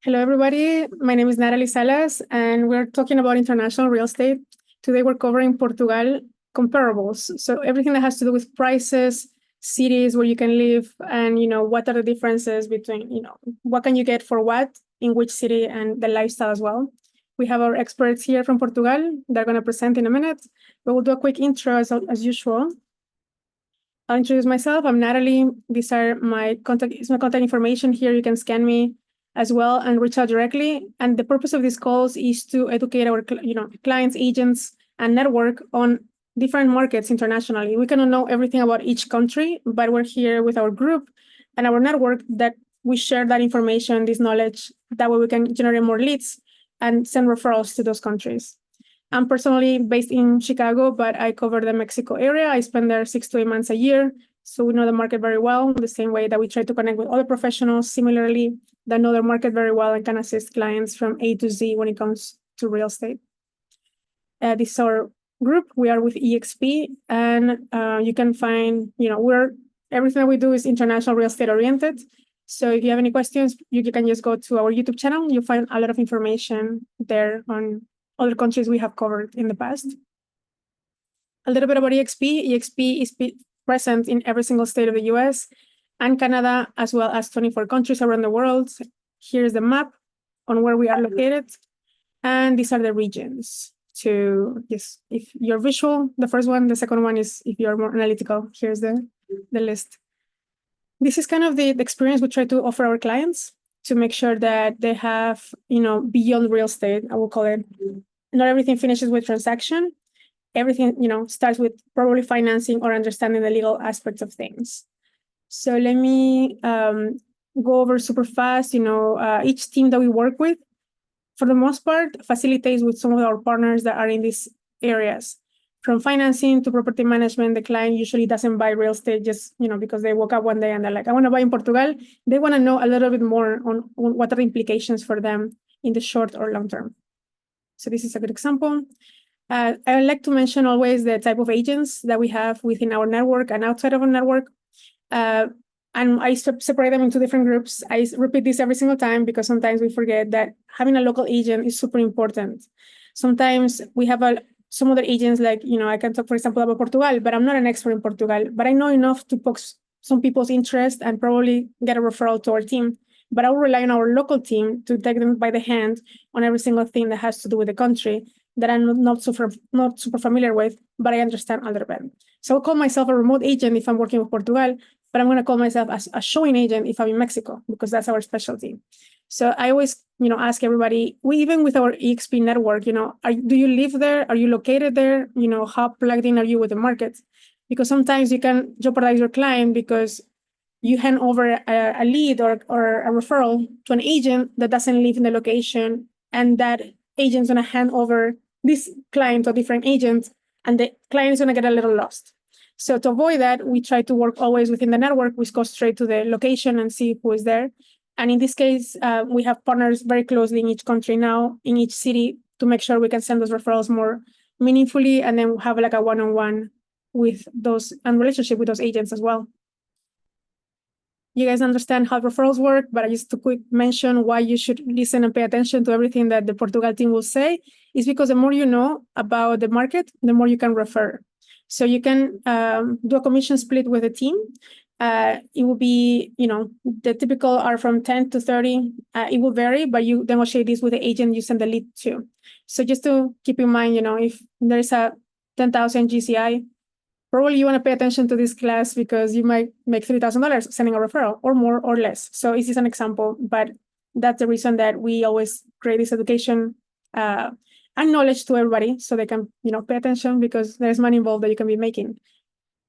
Hello, everybody. My name is Natalie Salas, and we're talking about international real estate. Today, we're covering Portugal comparables. So everything that has to do with prices, cities where you can live, and what are the differences between what can you get for what in which city, and the lifestyle as well. We have our experts here from Portugal. They're going to present in a minute, but we'll do a quick intro as usual. I'll introduce myself. I'm Natalie. These are my contact information here. You can scan me as well and reach out directly. And the purpose of these calls is to educate our clients, agents, and network on different markets internationally. We cannot know everything about each country, but we're here with our group and our network that we share that information, this knowledge. That way we can generate more leads and send referrals to those countries. I'm personally based in Chicago, but I cover the Mexico area. I spend there 6 to 8 months a year. So we know the market very well, the same way that we try to connect with other professionals similarly that know their market very well and can assist clients from A to Z when it comes to real estate. This is our group. We are with EXP, and you can find, everything that we do is international real estate oriented. So if you have any questions, you can just go to our YouTube channel. You'll find a lot of information there on other countries we have covered in the past. A little bit about EXP. EXP is present in every single state of the US and Canada, as well as 24 countries around the world. Here's the map on where we are located. And these are the regions. If you're visual, the first one. The second one is if you're more analytical. Here's the list. This is kind of the experience we try to offer our clients to make sure that they have, beyond real estate, I will call it. Not everything finishes with transaction. Everything, starts with probably financing or understanding the legal aspects of things. So let me go over super fast. Each team that we work with, for the most part, facilitates with some of our partners that are in these areas. From financing to property management, the client usually doesn't buy real estate just, because they woke up one day and they're like, I want to buy in Portugal. They want to know a little bit more on what are the implications for them in the short or long term. So this is a good example. I like to mention always the type of agents that we have within our network and outside of our network. And I separate them into different groups. I repeat this every single time because sometimes we forget that having a local agent is super important. Sometimes we have some other agents, like, I can talk, for example, about Portugal, but I'm not an expert in Portugal, but I know enough to poke some people's interest and probably get a referral to our team. But I will rely on our local team to take them by the hand on every single thing that has to do with the country that I'm not super familiar with, but I understand a little bit. So I'll call myself a remote agent if I'm working with Portugal, but I'm going to call myself as a showing agent if I'm in Mexico, because that's our specialty. So I always, ask everybody, even with our EXP network, do you live there? Are you located there? How plugged in are you with the market? Because sometimes you can jeopardize your client because you hand over a lead or a referral to an agent that doesn't live in the location, and that agent's going to hand over this client to a different agent, and the client is going to get a little lost. So to avoid that, we try to work always within the network. We go straight to the location and see who is there. And in this case, we have partners very closely in each country now, in each city, to make sure we can send those referrals more meaningfully, and then have like a one-on-one with those and relationship with those agents as well. You guys understand how referrals work, but just to quick mention why you should listen and pay attention to everything that the Portugal team will say is because the more you know about the market, the more you can refer. So you can do a commission split with a team. It will be, the typical are from 10 to 30. It will vary, but you negotiate this with the agent you send the lead to. So just to keep in mind, if there's a 10,000 GCI, probably you want to pay attention to this class because you might make $3,000 sending a referral, or more or less. So this is an example, but that's the reason that we always create this education and knowledge to everybody so they can, pay attention, because there's money involved that you can be making.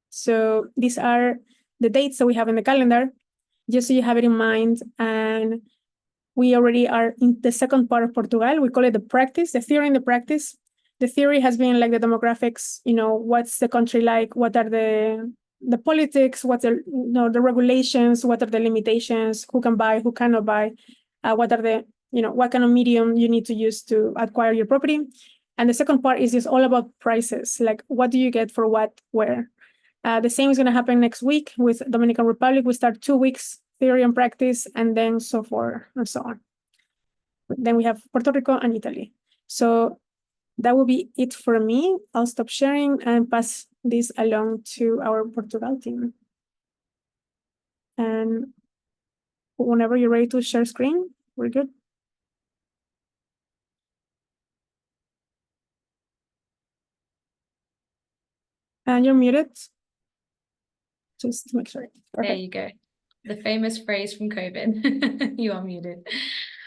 So these are the dates that we have in the calendar, just so you have it in mind. And we already are in the second part of Portugal. We call it the practice, the theory and the practice. The theory has been like the demographics, what's the country like, what are the politics, what are the regulations, what are the limitations, who can buy, who cannot buy, what are the, what kind of medium you need to use to acquire your property. And the second part is just all about prices, like what do you get for what, where. The same is going to happen next week with Dominican Republic. We start 2 weeks theory and practice, and then so forth and so on. Then we have Puerto Rico and Italy. So that will be it for me. I'll stop sharing and pass this along to our Portugal team. And whenever you're ready to share screen, we're good. And you're muted. Just to make sure. There you go. The famous phrase from COVID. You are muted.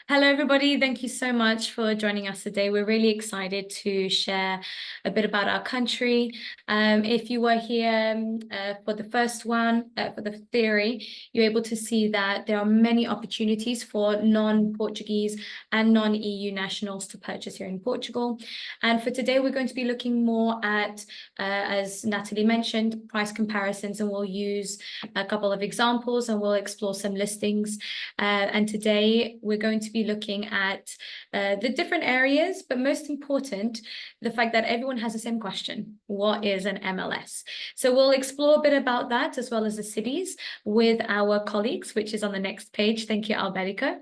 Hello, everybody. Thank you so much for joining us today. We're really excited to share a bit about our country. If you were here for the first one, for the theory, you're able to see that there are many opportunities for non-Portuguese and non-EU nationals to purchase here in Portugal. And for today, we're going to be looking more at, as Natalie mentioned, price comparisons, and we'll use a couple of examples and we'll explore some listings. And today, we're going to be looking at the different areas, but most important, the fact that everyone has the same question: what is an MLS? So we'll explore a bit about that, as well as the cities, with our colleagues, which is on the next page. Thank you, Alberico.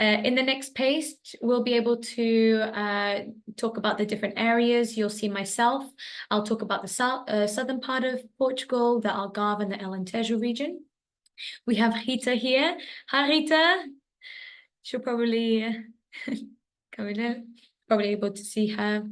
In the next page, we'll be able to talk about the different areas. You'll see myself. I'll talk about the southern part of Portugal, the Algarve and the Alentejo region. We have Rita here. Hi, Rita. She'll probably come in, probably able to see her.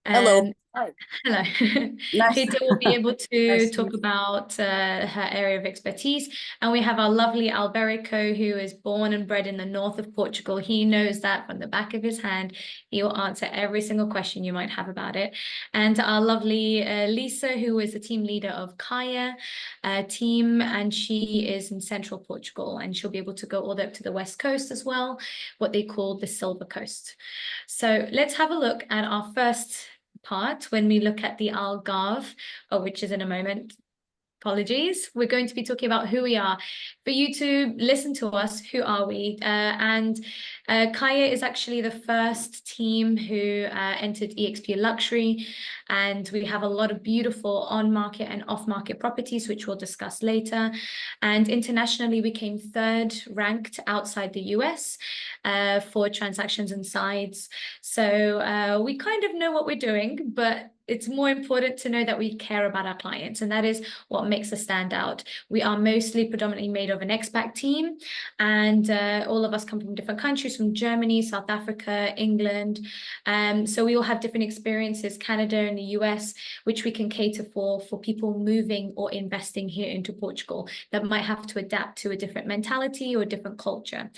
Hello. Hello. Nice. Rita will be able to Nice talk about her area of expertise. And we have our lovely Alberico, who is born and bred in the north of Portugal. He knows that from the back of his hand. He will answer every single question you might have about it. And our lovely Lisa, who is the team leader of Kaya team, and she is in central Portugal, and she'll be able to go all the way up to the west coast as well, what they call the Silver Coast. So let's have a look at our first part when we look at the Algarve, which is in a moment. Apologies. We're going to be talking about who we are. For you to listen to us, who are we? Kaya is actually the first team who entered EXP Luxury, and we have a lot of beautiful on-market and off-market properties, which we'll discuss later. And internationally, we came third ranked outside the US for transactions and sides. So we kind of know what we're doing, but it's more important to know that we care about our clients, and that is what makes us stand out. We are mostly predominantly made of an expat team, and all of us come from different countries, from Germany, South Africa, England. So we all have different experiences, Canada and the US, which we can cater for people moving or investing here into Portugal that might have to adapt to a different mentality or a different culture.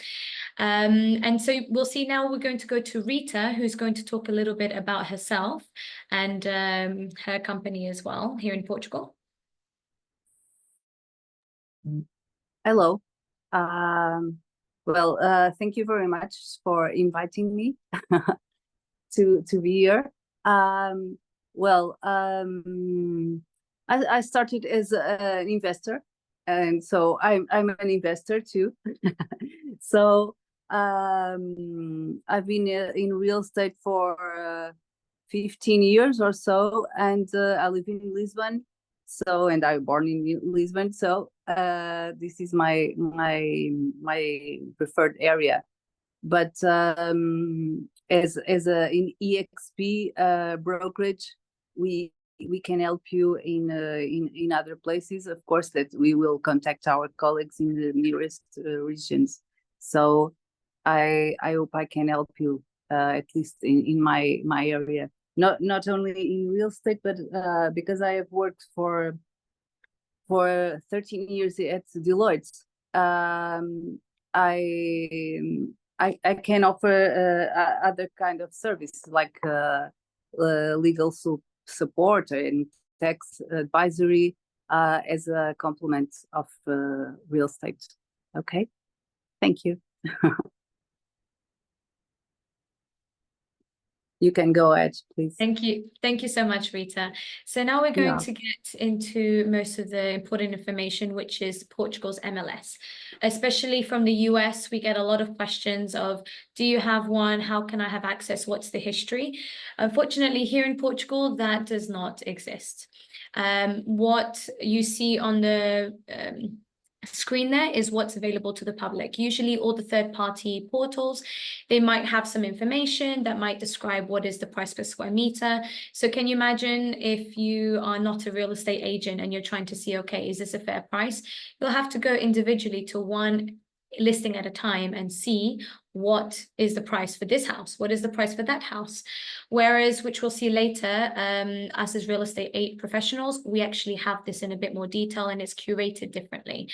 And so we'll see now we're going to go to Rita, who's going to talk a little bit about herself and her company as well here in Portugal. Hello. Well, thank you very much for inviting me to be here. I started as an investor, and so I'm an investor too. So I've been in real estate for 15 years or so, and I live in Lisbon. So, and I was born in Lisbon. So this is my preferred area. But as in EXP brokerage, we can help you in other places. Of course, that we will contact our colleagues in the nearest regions. So I hope I can help you at least in my area. Not only in real estate, but because I have worked for 13 years at Deloitte, I can offer other kind of service, like legal support and tax advisory as a complement of real estate. Okay, thank you. You can go ahead, please. Thank you. Thank you so much, Rita. So now we're going to get into most of the important information, which is Portugal's MLS. Especially from the US, we get a lot of questions of, do you have one? How can I have access? What's the history? Unfortunately, here in Portugal, that does not exist. What you see on the screen there is what's available to the public. Usually all the third-party portals, they might have some information that might describe what is the price per square meter. So can you imagine if you are not a real estate agent and you're trying to see, okay, is this a fair price? You'll have to go individually to one listing at a time and see what is the price for this house, what is the price for that house. Whereas, which we'll see later, us as real estate professionals, we actually have this in a bit more detail and it's curated differently.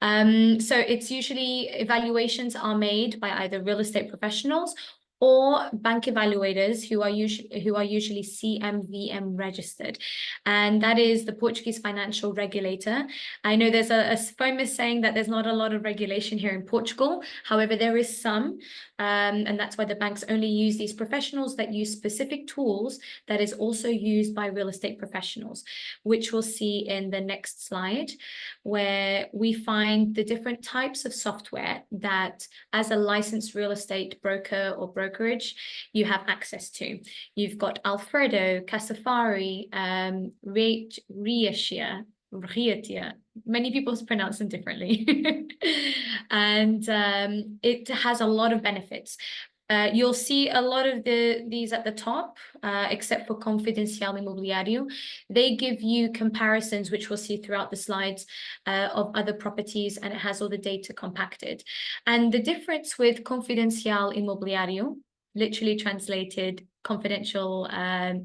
So it's usually evaluations are made by either real estate professionals or bank evaluators who are usually CMVM registered, and that is the Portuguese financial regulator. I know there's a famous saying that there's not a lot of regulation here in Portugal. However, there is some, and that's why the banks only use these professionals that use specific tools that is also used by real estate professionals, which we'll see in the next slide, where we find the different types of software that, as a licensed real estate broker or brokerage, you have access to. You've got Alfredo, Casafari, Riatia, many people pronounce them differently. And it has a lot of benefits. You'll see a lot of these at the top, except for Confidencial Imobiliário. They give you comparisons, which we'll see throughout the slides, of other properties, and it has all the data compacted. And the difference with Confidencial Imobiliário, literally translated confidential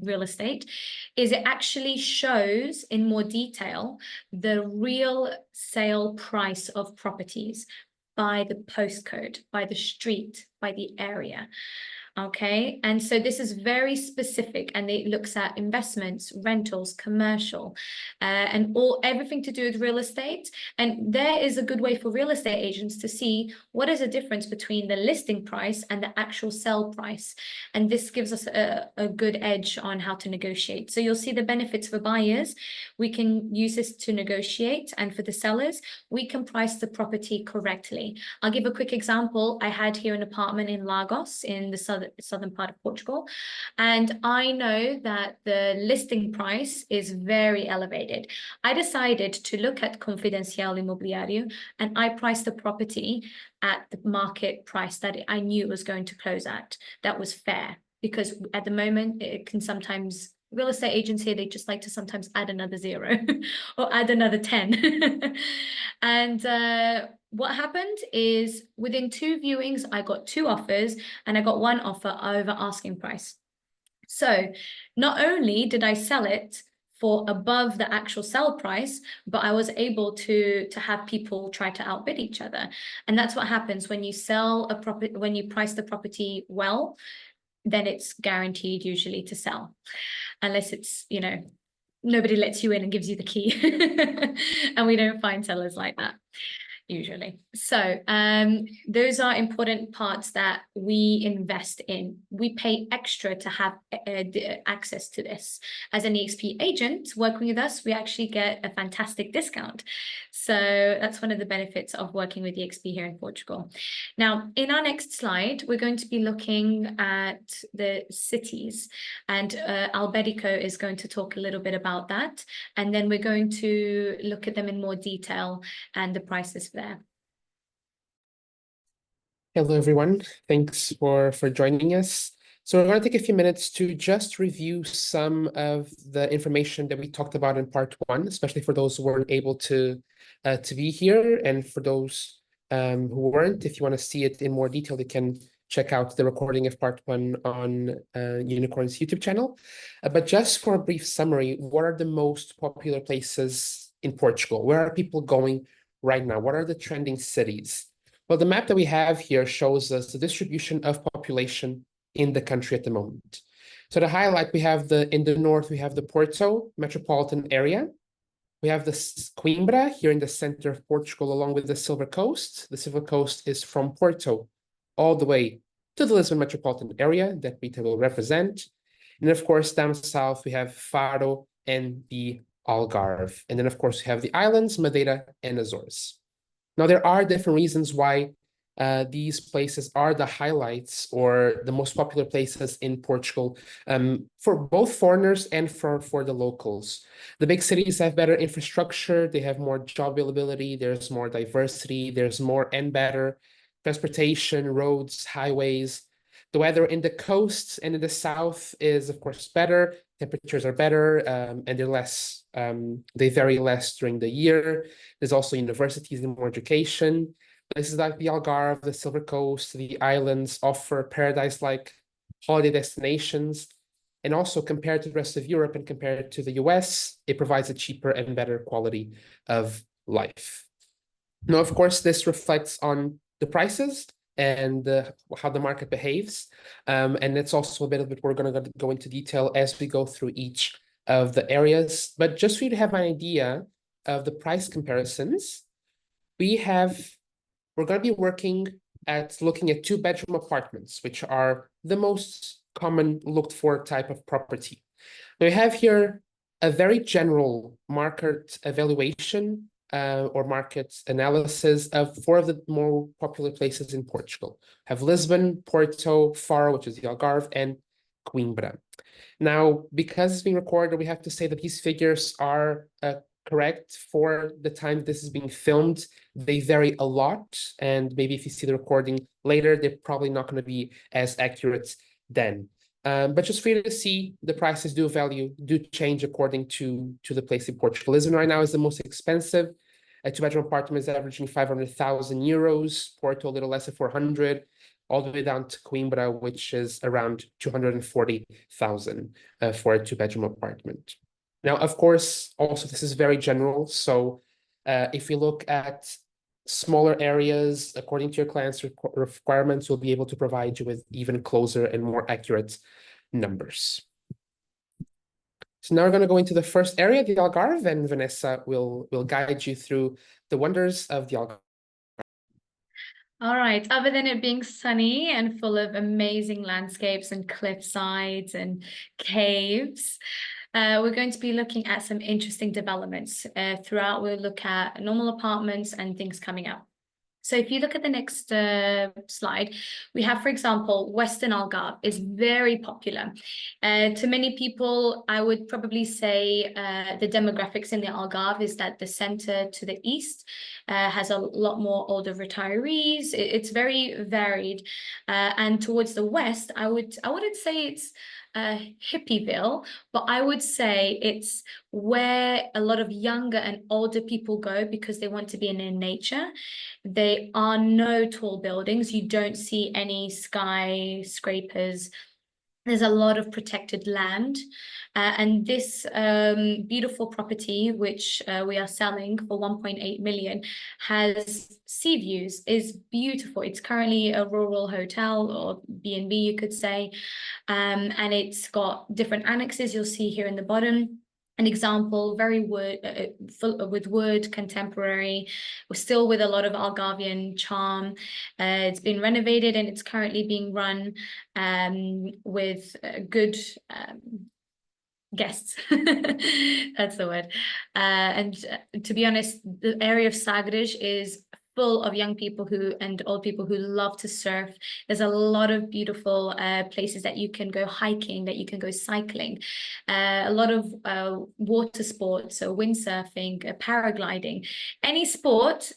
real estate, is it actually shows in more detail the real sale price of properties by the postcode, by the street, by the area. Okay, and so this is very specific, and it looks at investments, rentals, commercial, and everything to do with real estate. And there is a good way for real estate agents to see what is the difference between the listing price and the actual sell price. And this gives us a good edge on how to negotiate. So you'll see the benefits for buyers. We can use this to negotiate, and for the sellers, we can price the property correctly. I'll give a quick example. I had here an apartment in Lagos in the southern part of Portugal, and I know that the listing price is very elevated. I decided to look at Confidencial Imobiliário, and I priced the property at the market price that I knew it was going to close at. That was fair, because at the moment it can sometimes, real estate agents here, they just like to sometimes add another 0 or add another 10. And what happened is, within 2 viewings, I got 2 offers, and I got 1 offer over asking price. So not only did I sell it for above the actual sell price, but I was able to have people try to outbid each other. And that's what happens when you sell a property, when you price the property well, then it's guaranteed usually to sell, unless it's, you know, nobody lets you in and gives you the key. And we don't find sellers like that usually. So those are important parts that we invest in. We pay extra to have access to this. As an EXP agent working with us, we actually get a fantastic discount. So that's one of the benefits of working with EXP here in Portugal. Now, in our next slide, we're going to be looking at the cities, and Alberico is going to talk a little bit about that. And then we're going to look at them in more detail and the prices there. Hello, everyone. Thanks for joining us. So we're going to take a few minutes to just review some of the information that we talked about in part 1, especially for those who weren't able to be here, and for those who weren't. If you want to see it in more detail, you can check out the recording of part 1 on Unicorn's YouTube channel. But just for a brief summary, what are the most popular places in Portugal? Where are people going right now? What are the trending cities? Well, the map that we have here shows us the distribution of population in the country at the moment. So to highlight, we have in the north, we have the Porto metropolitan area. We have the Coimbra here in the center of Portugal, along with the Silver Coast. The Silver Coast is from Porto all the way to the Lisbon metropolitan area that Rita will represent. And of course, down south, we have Faro and the Algarve. And then, of course, we have the islands, Madeira and Azores. Now, there are different reasons why these places are the highlights or the most popular places in Portugal, for both foreigners and for the locals. The big cities have better infrastructure, they have more job availability, there's more diversity, there's more and better transportation, roads, highways. The weather in the coast and in the south is, of course, better. Temperatures are better, and they're less, they vary less during the year. There's also universities and more education. Places like the Algarve, the Silver Coast, the islands offer paradise-like holiday destinations. And also compared to the rest of Europe and compared to the US, it provides a cheaper and better quality of life. Now, of course, this reflects on the prices and how the market behaves. And it's also a bit of it we're going to go into detail as we go through each of the areas. But just for you to have an idea of the price comparisons, we're going to be looking at two-bedroom apartments, which are the most common looked for type of property. We have here a very general market evaluation or market analysis of four of the more popular places in Portugal. We have Lisbon, Porto, Faro, which is the Algarve, and Coimbra. Now, because it's being recorded, we have to say that these figures are correct for the time this is being filmed. They vary a lot, and maybe if you see the recording later, they're probably not going to be as accurate then. But just for you to see, the prices do change according to the place in Portugal. Lisbon right now is the most expensive. A two-bedroom apartment is averaging 500,000 euros, Porto a little less than 400, all the way down to Coimbra, which is around 240,000 for a two-bedroom apartment. Now, of course, also this is very general. So if you look at smaller areas, according to your client's requirements, we'll be able to provide you with even closer and more accurate numbers. So now we're going to go into the first area, the Algarve, and Vanessa will guide you through the wonders of the Algarve. All right, other than it being sunny and full of amazing landscapes and cliff sides and caves, we're going to be looking at some interesting developments. Throughout, we'll look at normal apartments and things coming up. So if you look at the next slide, we have, for example, Western Algarve is very popular. To many people, I would probably say the demographics in the Algarve is that the center to the east has a lot more older retirees. It's very varied. And towards the west, I wouldn't say it's Hippieville, but I would say it's where a lot of younger and older people go because they want to be in nature. There are no tall buildings. You don't see any skyscrapers. There's a lot of protected land. And this beautiful property, which we are selling for 1.8 million, has sea views, is beautiful. It's currently a rural hotel or B&B, you could say. And it's got different annexes you'll see here in the bottom. An example, very with wood, contemporary, still with a lot of Algarvian charm. It's been renovated and it's currently being run with good guests. That's the word. And to be honest, the area of Sagres is full of young people and old people who love to surf. There's a lot of beautiful places that you can go hiking, that you can go cycling, a lot of water sports, so windsurfing, paragliding, any sport.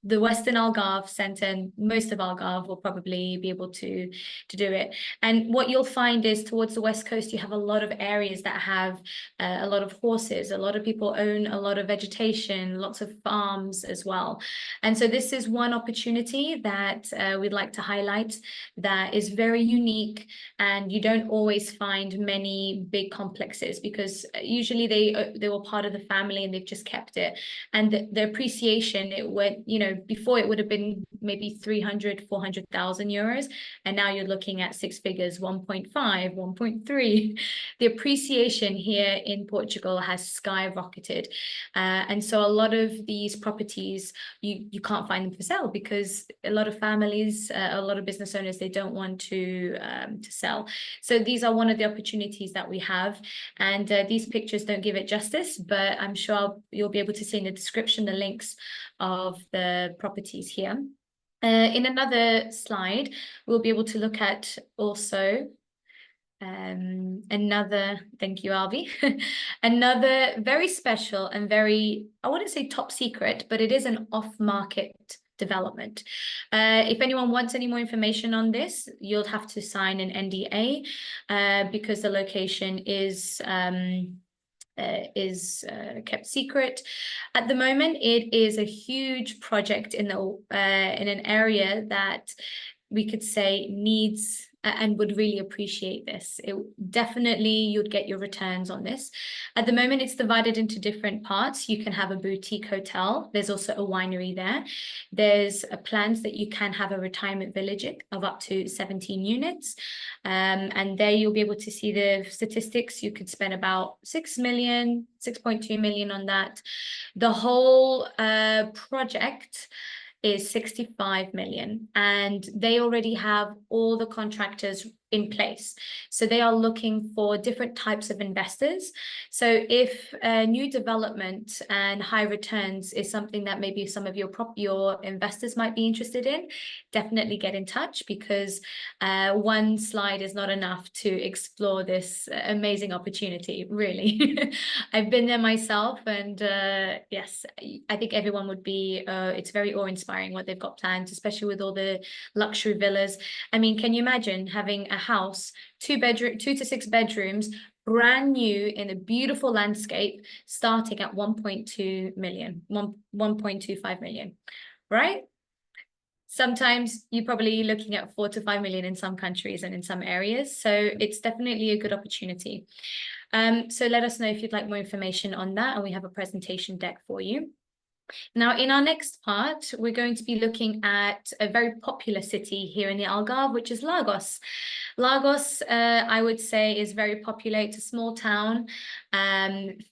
The Western Algarve Centre and most of Algarve will probably be able to do it. And what you'll find is towards the west coast, you have a lot of areas that have a lot of horses. A lot of people own a lot of vegetation, lots of farms as well. And so this is one opportunity that we'd like to highlight that is very unique, and you don't always find many big complexes because usually they were part of the family and they've just kept it. And the appreciation, it went, before it would have been maybe 300, 400,000 euros. And now you're looking at six figures, 1.5, 1.3. The appreciation here in Portugal has skyrocketed. And so a lot of these properties, you can't find them for sale because a lot of families, a lot of business owners, they don't want to sell. So these are one of the opportunities that we have. And these pictures don't give it justice, but I'm sure you'll be able to see in the description the links of the properties here. In another slide, we'll be able to look at also another, thank you, Albi, another very special and very, I wouldn't say top secret, but it is an off-market development. If anyone wants any more information on this, you'll have to sign an NDA because the location is kept secret. At the moment, it is a huge project in an area that we could say needs and would really appreciate this. It definitely, you'd get your returns on this. At the moment, it's divided into different parts. You can have a boutique hotel. There's also a winery there. There's plans that you can have a retirement village of up to 17 units. And there you'll be able to see the statistics. You could spend about 6 million, 6.2 million on that. The whole project is 65 million, and they already have all the contractors in place. So they are looking for different types of investors. So if new development and high returns is something that maybe some of your investors might be interested in, definitely get in touch, because one slide is not enough to explore this amazing opportunity, really. I've been there myself, and yes, I think everyone would be, it's very awe-inspiring what they've got planned, especially with all the luxury villas. I mean, can you imagine having a house, 2 to 6 bedrooms, brand new in a beautiful landscape, starting at 1.2 million, 1.25 million, right? Sometimes you're probably looking at 4 to 5 million in some countries and in some areas. So it's definitely a good opportunity. So let us know if you'd like more information on that, and we have a presentation deck for you. Now, in our next part, we're going to be looking at a very popular city here in the Algarve, which is Lagos. Lagos, I would say, is very popular. It's a small town,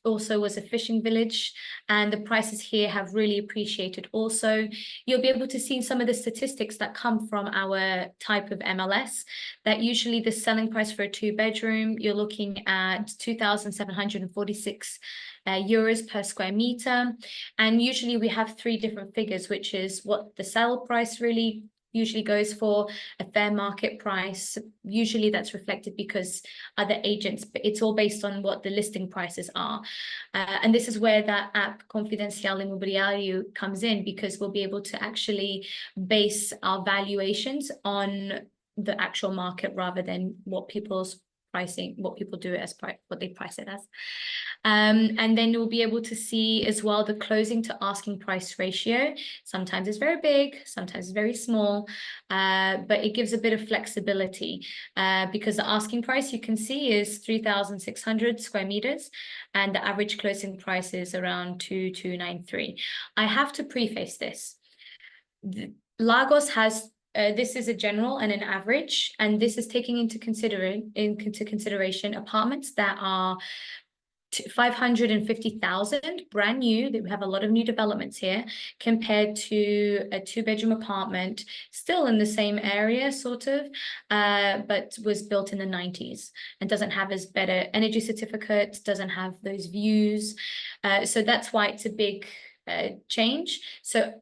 also was a fishing village, and the prices here have really appreciated also. You'll be able to see some of the statistics that come from our type of MLS, that usually the selling price for a 2-bedroom, you're looking at 2,746 euros per square meter. And usually we have 3 different figures, which is what the sale price really usually goes for, a fair market price. Usually that's reflected because other agents, but it's all based on what the listing prices are. And this is where that app Confidencial Imobiliario comes in, because we'll be able to actually base our valuations on the actual market rather than what people's pricing, what people do it as, what they price it as. And then you'll be able to see as well the closing to asking price ratio. Sometimes it's very big, sometimes it's very small, but it gives a bit of flexibility because the asking price you can see is 3,600 square meters, and the average closing price is around 2,293. I have to preface this. Lagos has this is a general and an average, and this is taking into consideration apartments that are 550,000 brand new. We have a lot of new developments here compared to a 2-bedroom apartment still in the same area sort of, but was built in the 90s and doesn't have as better energy certificate, doesn't have those views. So that's why it's a big change. So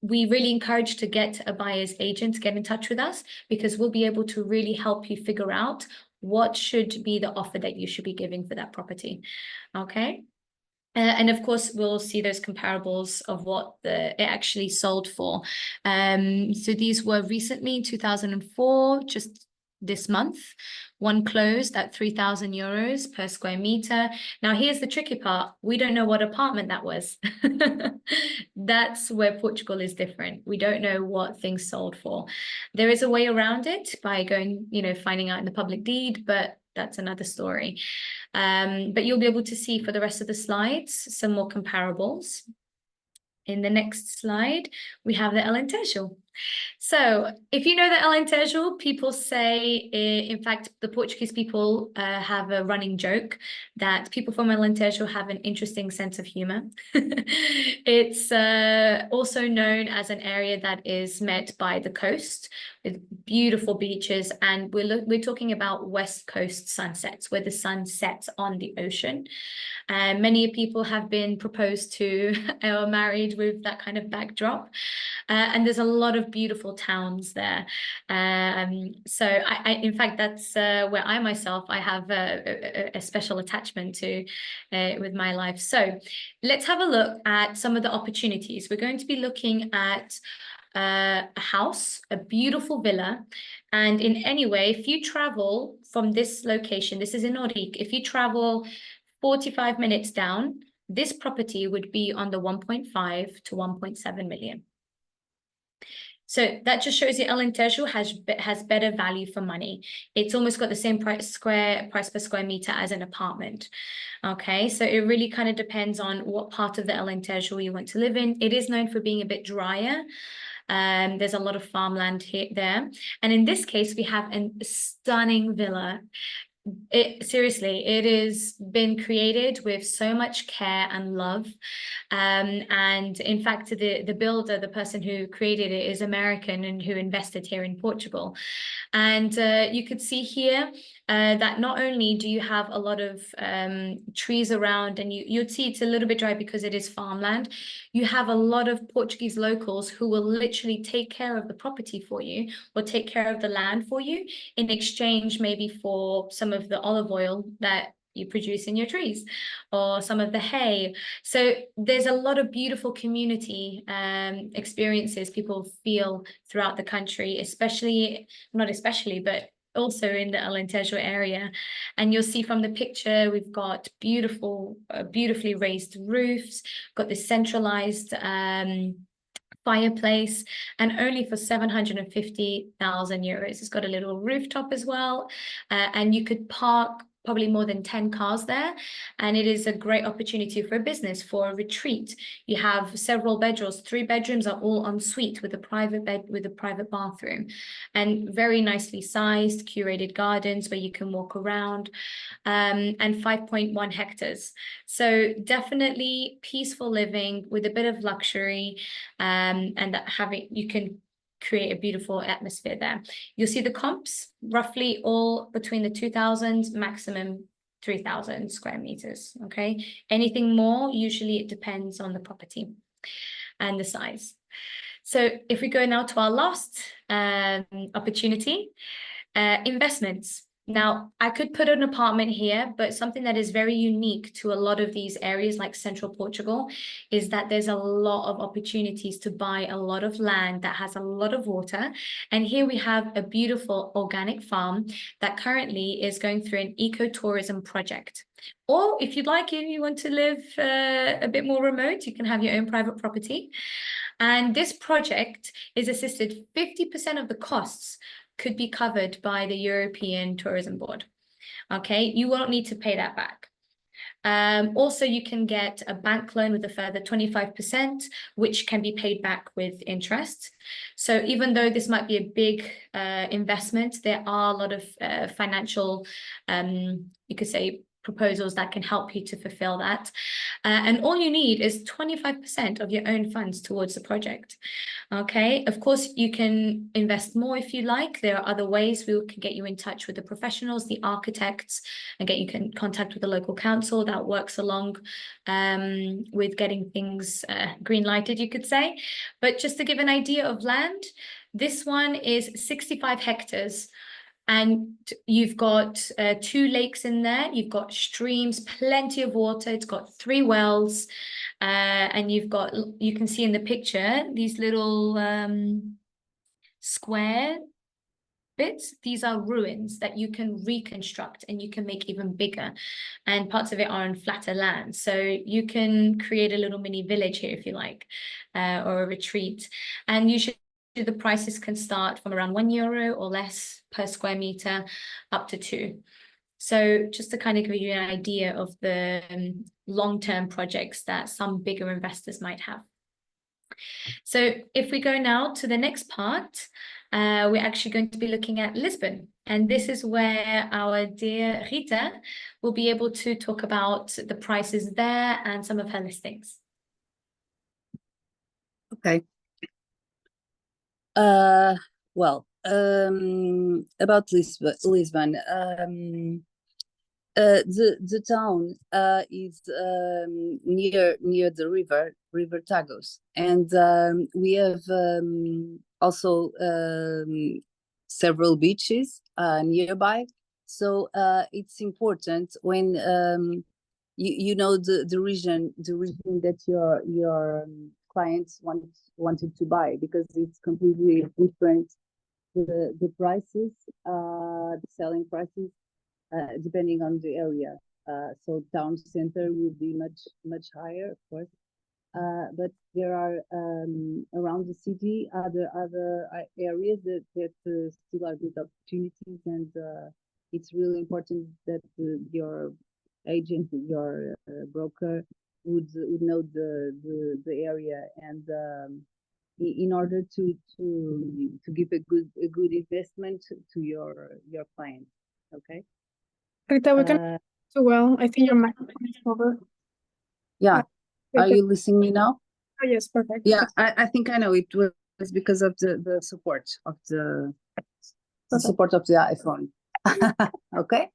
we really encourage to get a buyer's agent, get in touch with us, because we'll be able to really help you figure out what should be the offer that you should be giving for that property. Okay. And of course, we'll see those comparables of what it actually sold for. So these were recently in 2004, just this month. One closed at 3,000 euros per square meter. Now, here's the tricky part. We don't know what apartment that was. That's where Portugal is different. We don't know what things sold for. There is a way around it by going, finding out in the public deed, but that's another story. But you'll be able to see for the rest of the slides some more comparables. In the next slide, we have the Alentejo. So if you know the Alentejo, people say, in fact, the Portuguese people have a running joke that people from Alentejo have an interesting sense of humor. It's also known as an area that is met by the coast with beautiful beaches, and we're talking about West Coast sunsets, where the sun sets on the ocean. Many people have been proposed to or married with that kind of backdrop. And there's a lot of of beautiful towns there. So in fact, that's where I myself, I have a special attachment to with my life. So let's have a look at some of the opportunities. We're going to be looking at a house, a beautiful villa. And in any way, if you travel from this location, this is in Ourique, if you travel 45 minutes down, this property would be on the 1.5 to 1.7 million. So that just shows you Alentejo has better value for money. It's almost got the same price per square meter as an apartment. Okay, so it really kind of depends on what part of the Alentejo you want to live in. It is known for being a bit drier. There's a lot of farmland there. And in this case, we have a stunning villa. Seriously, it has been created with so much care and love. And in fact, the builder, the person who created it, is American and who invested here in Portugal. And you could see here that not only do you have a lot of trees around, and you'd see it's a little bit dry because it is farmland, you have a lot of Portuguese locals who will literally take care of the property for you or take care of the land for you in exchange maybe for some of the olive oil that you produce in your trees or some of the hay. So there's a lot of beautiful community experiences people feel throughout the country, but also in the Alentejo area. And you'll see from the picture, we've got beautifully raised roofs, got this centralized fireplace, and only for 750,000 euros. It's got a little rooftop as well, and you could park probably more than 10 cars there, and it is a great opportunity for a business, for a retreat. You have several bedrooms, 3 bedrooms are all en suite with a private bed with a private bathroom, and very nicely sized, curated gardens where you can walk around, and 5.1 hectares. So definitely peaceful living with a bit of luxury, and that you can create a beautiful atmosphere there. You'll see the comps roughly all between the 2,000 maximum 3,000 square meters. Okay, anything more, usually it depends on the property and the size. So if we go now to our last opportunity, investments. Now, I could put an apartment here, but something that is very unique to a lot of these areas like central Portugal is that there's a lot of opportunities to buy a lot of land that has a lot of water. And here we have a beautiful organic farm that currently is going through an ecotourism project. Or if you'd like, if you want to live a bit more remote, you can have your own private property. And this project is assisted 50% of the costs could be covered by the European Tourism Board. Okay, you won't need to pay that back. Also, you can get a bank loan with a further 25%, which can be paid back with interest. So even though this might be a big investment, there are a lot of financial, you could say, proposals that can help you to fulfill that. And all you need is 25% of your own funds towards the project. Okay, of course, you can invest more if you like. There are other ways. We can get you in touch with the professionals, the architects, and get you in contact with the local council that works along with getting things green lighted, you could say. But just to give an idea of land, this one is 65 hectares. And you've got 2 lakes in there. You've got streams, plenty of water. It's got 3 wells. And you can see in the picture, these little square bits. These are ruins that you can reconstruct and you can make even bigger. And parts of it are on flatter land. So you can create a little mini village here if you like, or a retreat. And the prices can start from around €1 or less per square meter up to 2. So just to kind of give you an idea of the long-term projects that some bigger investors might have. So if we go now to the next part, we're actually going to be looking at Lisbon. And this is where our dear Rita will be able to talk about the prices there and some of her listings. Okay. Well, about Lisbon, The town is near the River Tagus, and we have also several beaches nearby. So it's important when you know the region that your clients wanted to buy, because it's completely different. The prices, the selling prices, depending on the area. So town center will be much higher, of course. But there are around the city other areas that still are good opportunities, and it's really important that your agent, your broker, would know the area, and in order to give a good investment to your client. Okay. Rita, we can Uh, do well. I think your microphone is over. yeah. We Are can- you listening me now? Oh, yes, perfect. Yeah, I think I know it was because of the support of the Perfect. support of the iPhone. Okay.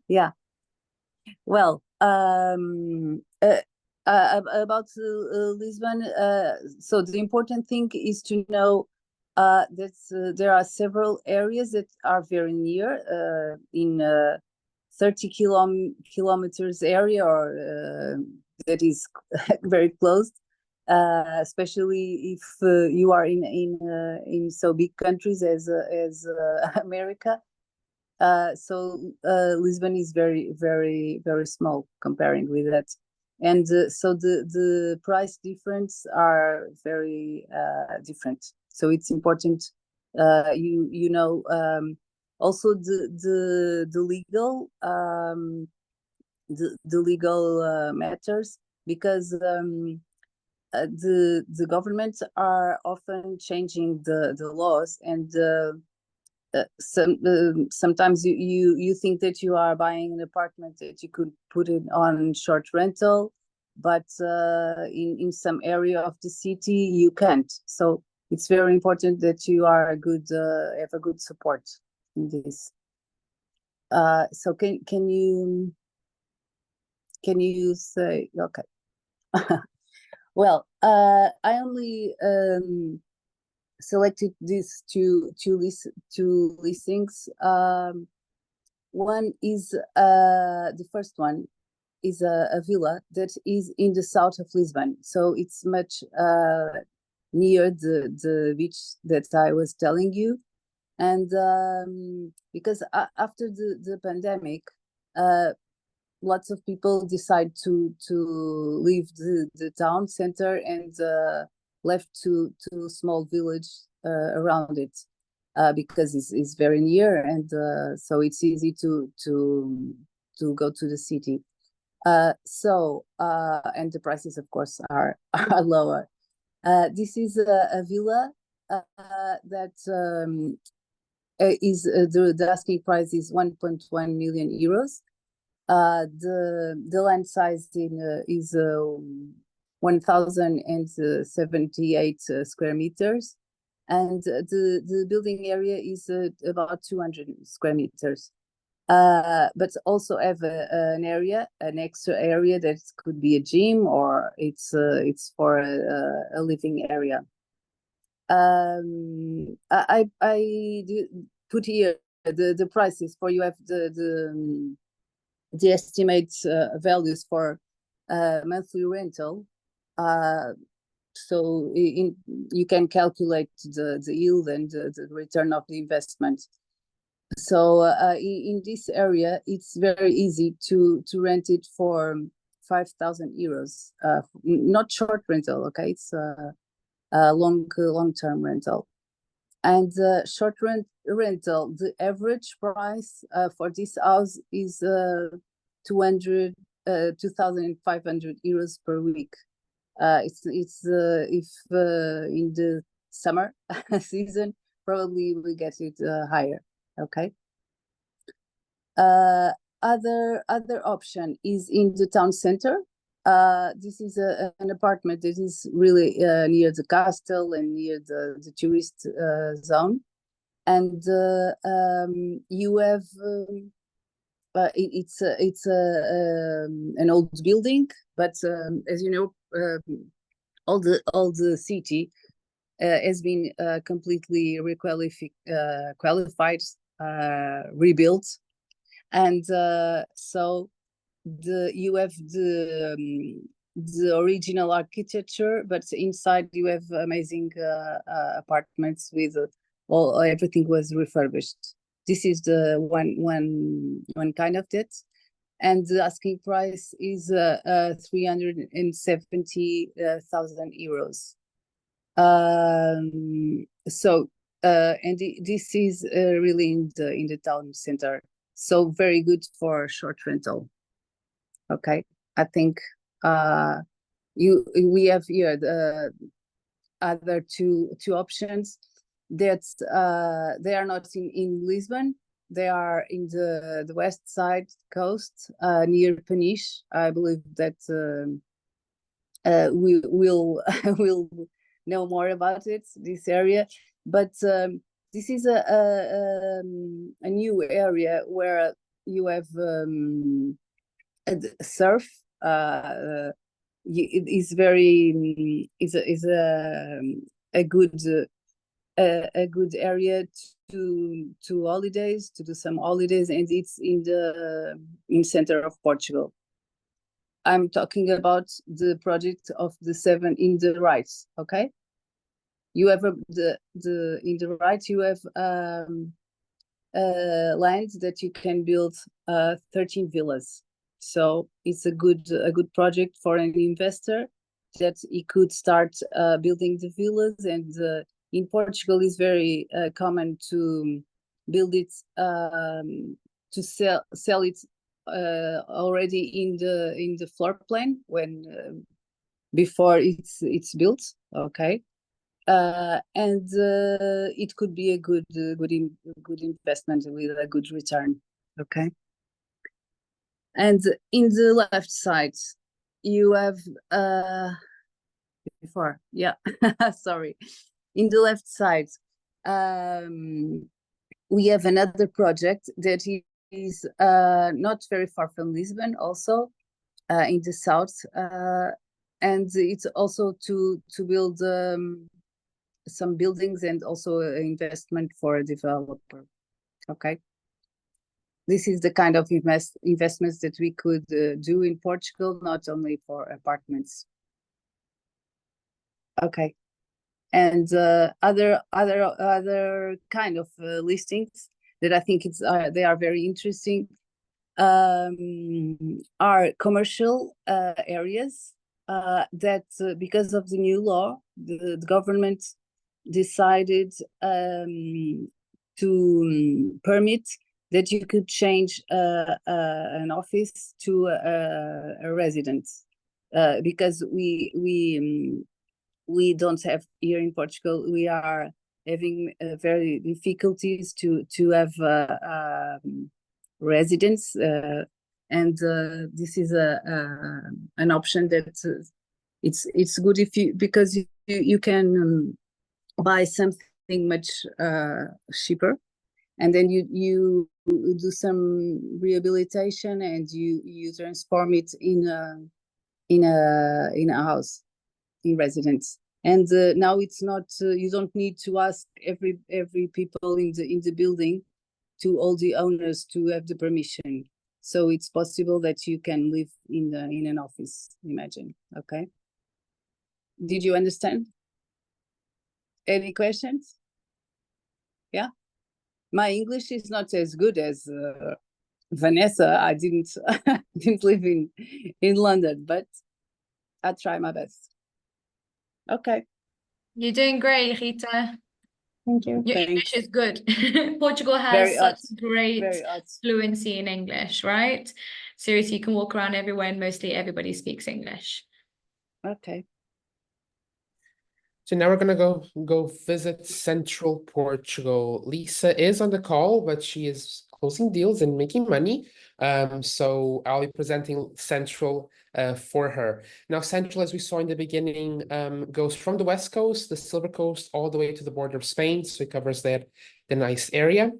Yeah. Well, about Lisbon, so the important thing is to know that there are several areas that are very near, in 30 kilometers area, or that is very close, especially if you are in so big countries as America. So Lisbon is very small comparing with that, and so the price difference are very different. So it's important you know also the legal the legal matters, because the governments are often changing the laws, and sometimes you think that you are buying an apartment that you could put it on short rental, but in some area of the city you can't. So it's very important that you are have a good support in this. So can you say okay? Well, I only selected these two listings. One is the first one is a villa that is in the south of Lisbon, so it's much near the beach that I was telling you, and because after the pandemic, lots of people decide to leave the town center and left to small village around it, because it's very near, and so it's easy to go to the city. So and the prices, of course, are lower. This is a villa that is the asking price is 1.1 million euros. The land size is 1,078 square meters, and the building area is about 200 square meters. But also have an extra area that could be a gym, or it's for a living area. I put here the prices for you. Have the estimate values for monthly rental, so you can calculate the yield and the return of the investment. So in this area, it's very easy to rent it for 5,000 euros. Not short rental, okay? It's a long-term rental. And short rental, the average price for this house is 2,500 euros per week. It's if in the summer season, probably we get it higher. Okay. Other option is in the town center. This is an apartment that is really near the castle and near the tourist zone, and you have it's an old building, but as you know, all the city has been completely qualified, rebuilt, and so you have the original architecture, but inside you have amazing apartments with everything was refurbished. This is the one kind of that, and the asking price is 370,000 euros. So and this is really in the town center, so very good for short rental. Okay, I think we have here the other two options that they are not in Lisbon. They are in the west side coast, near Peniche. I believe that we will will know more about it, this area. But this is a new area where you have surf. It is very is a good area to holidays, to do some holidays, and it's in center of Portugal. I'm talking about the project of the 7 in the right. Okay, you have the in the right you have land that you can build 13 villas. So it's a good project for an investor that he could start building the villas. And in Portugal is very common to build it to sell it already in the floor plan when before it's built. Okay, and it could be a good investment with a good return. Okay. And in the left side, you have before, yeah, sorry. In the left side, we have another project that is not very far from Lisbon, also in the south, and it's also to build some buildings and also investment for a developer. Okay. This is the kind of investments that we could do in Portugal, not only for apartments. Okay, and other kind of listings that I think they are very interesting are commercial areas that because of the new law, the government decided to permit that you could change an office to a residence, because we don't have here in Portugal. We are having very difficulties to have residence, and this is an option that it's good if because you can buy something much cheaper. And then you do some rehabilitation and you transform it in a house, in residence. And now it's not you don't need to ask every people in the building, to all the owners, to have the permission. So it's possible that you can live in an office. Imagine. Okay. Did you understand? Any questions? Yeah. My English is not as good as Vanessa. I didn't live in London, but I try my best. Okay. You're doing great, Rita. Thank you. Your English is good. Portugal has Very such odd. great Very odd. fluency in English, right? Seriously, you can walk around everywhere and mostly everybody speaks English. Okay. So now we're gonna go visit central Portugal. Lisa is on the call, but she is closing deals and making money. So I'll be presenting Central for her. Now, Central, as we saw in the beginning, goes from the west coast, the Silver Coast, all the way to the border of Spain. So it covers the nice area,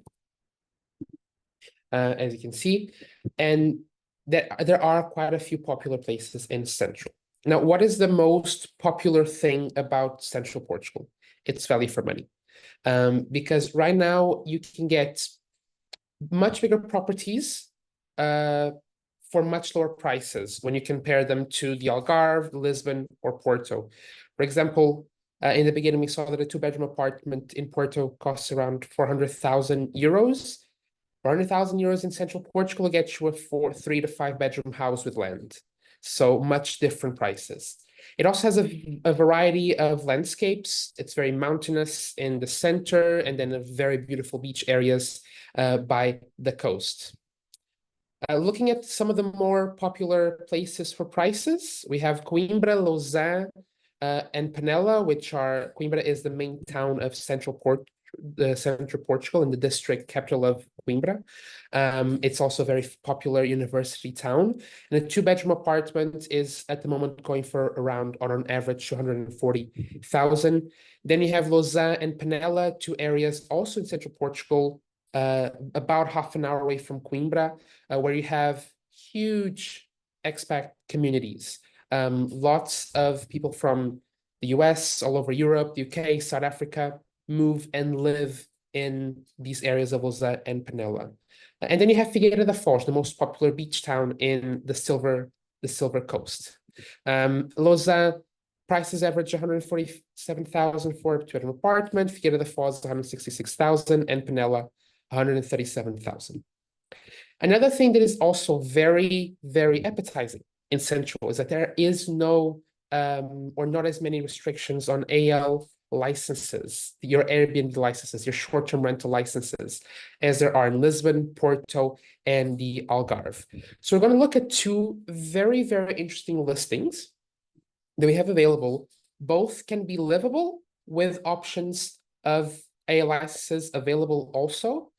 as you can see. And there are quite a few popular places in Central. Now, what is the most popular thing about Central Portugal? It's value for money. Because right now you can get much bigger properties for much lower prices when you compare them to the Algarve, Lisbon, or Porto. For example, in the beginning, we saw that a two-bedroom apartment in Porto costs around 400,000 euros. 400,000 euros in Central Portugal will get you a 3 to 5 bedroom house with land. So much different prices. It also has a variety of landscapes. It's very mountainous in the center, and then a very beautiful beach areas by the coast. Looking at some of the more popular places for prices, we have Coimbra, Lausanne, and Penella, which are, Coimbra is the main town of Central Portugal, in the district capital of Coimbra. It's also a very popular university town. And a two-bedroom apartment is at the moment going for around, on average, 240,000. Then you have Lausanne and Penella, two areas also in Central Portugal, about half an hour away from Coimbra, where you have huge expat communities. Lots of people from the US, all over Europe, the UK, South Africa, move and live in these areas of Lausanne and Penella. And then you have Figueira da Foz, the most popular beach town in the Silver Coast. Lausanne prices average 147,000 for a two-bedroom apartment, Figueira da Foz 166,000, and Penella 137,000. Another thing that is also very, very appetizing in Central is that there is no or not as many restrictions on AL licenses, your Airbnb licenses, your short-term rental licenses, as there are in Lisbon, Porto, and the Algarve. So we're going to look at two very, very interesting listings that we have available. Both can be livable with options of AL licenses available also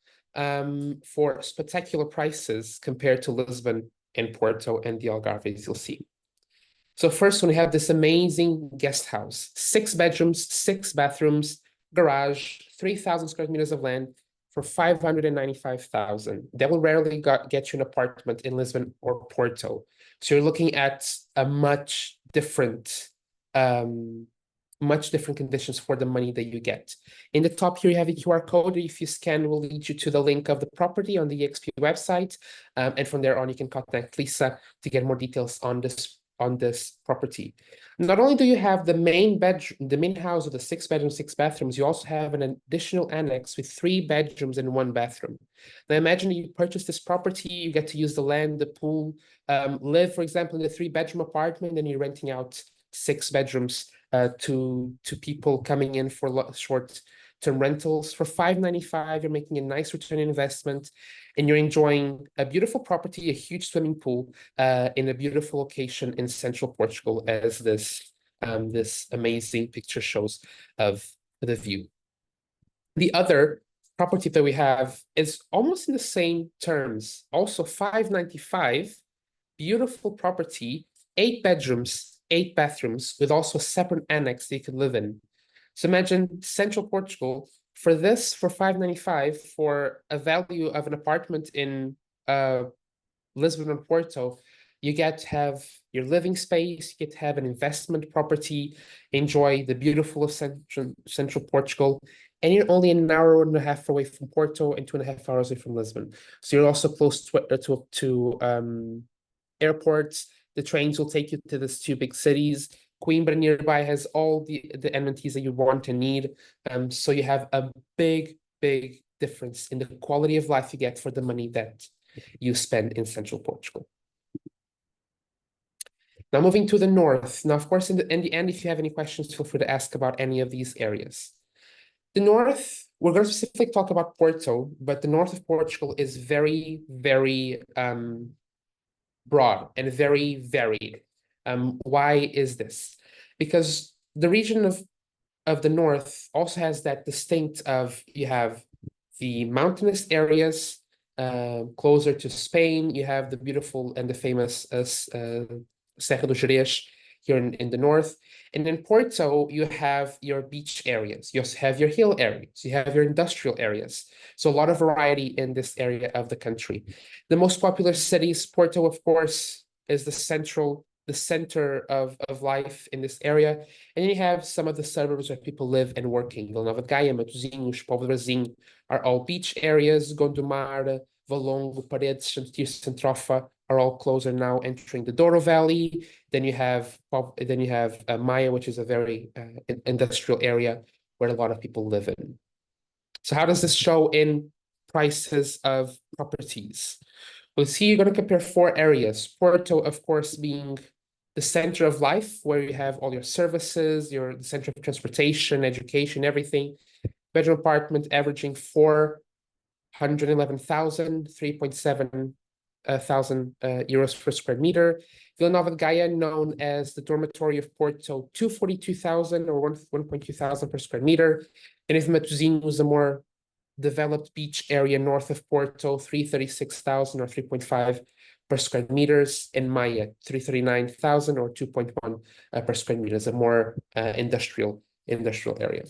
for spectacular prices compared to Lisbon and Porto and the Algarve, as you'll see. So first one, we have this amazing guest house, 6 bedrooms, 6 bathrooms, garage, 3,000 square meters of land for 595,000. That will rarely get you an apartment in Lisbon or Porto. So you're looking at a much different conditions for the money that you get. In the top here, you have a QR code. If you scan, it will lead you to the link of the property on the EXP website. And from there on, you can contact Lisa to get more details on this property. Not only do you have the main house with the 6 bedrooms, 6 bathrooms, you also have an additional annex with 3 bedrooms and 1 bathroom. Now imagine you purchase this property, you get to use the land, the pool, live, for example, in a 3-bedroom apartment, and you're renting out 6 bedrooms to people coming in for short-term rentals. For 595, you're making a nice return on investment, and you're enjoying a beautiful property, a huge swimming pool in a beautiful location in Central Portugal, as this amazing picture shows of the view. The other property that we have is almost in the same terms, also 595, beautiful property, 8 bedrooms, 8 bathrooms, with also a separate annex that you could live in. So imagine Central Portugal, for 595, for a value of an apartment in Lisbon and Porto, you get to have your living space, you get to have an investment property, enjoy the beautiful of Central Portugal, and you're only an hour and a half away from Porto and 2.5 hours away from Lisbon. So you're also close to airports. The trains will take you to these 2 big cities. Coimbra nearby has all the amenities that you want and need. So you have a big, big difference in the quality of life you get for the money that you spend in Central Portugal. Now moving to the north. Now, of course, in the end, if you have any questions, feel free to ask about any of these areas. The north, we're going to specifically talk about Porto, but the north of Portugal is very, very broad and very varied. Why is this? Because the region of the north also has that distinct of, you have the mountainous areas closer to Spain. You have the beautiful and the famous Serra do Gerês here in the north. And in Porto, you have your beach areas, you also have your hill areas, you have your industrial areas. So a lot of variety in this area of the country. The most popular cities, Porto, of course, is the center of life in this area. And then you have some of the suburbs where people live and working. Vila Nova de Gaia, Matosinhos, Povo de Varzim are all beach areas. Gondomar, Valongo, Paredes, Santo Tirso, Centrofa are all closer now entering the Douro Valley. Then you have Maia, which is a very industrial area where a lot of people live in. So how does this show in prices of properties? Well, see, you're going to compare 4 areas. Porto, of course, being the center of life, where you have all your services, the center of transportation, education, everything. Bedroom apartment averaging 411,000, 3.7 thousand euros per square meter. Vila Nova de Gaia, known as the dormitory of Porto, 242,000 or 1.2 thousand per square meter. And if Matosinhos, a more developed beach area north of Porto, 336,000 or 3.5 per square meters. In Maia, 339,000 or 2.1 per square meters, a more industrial area.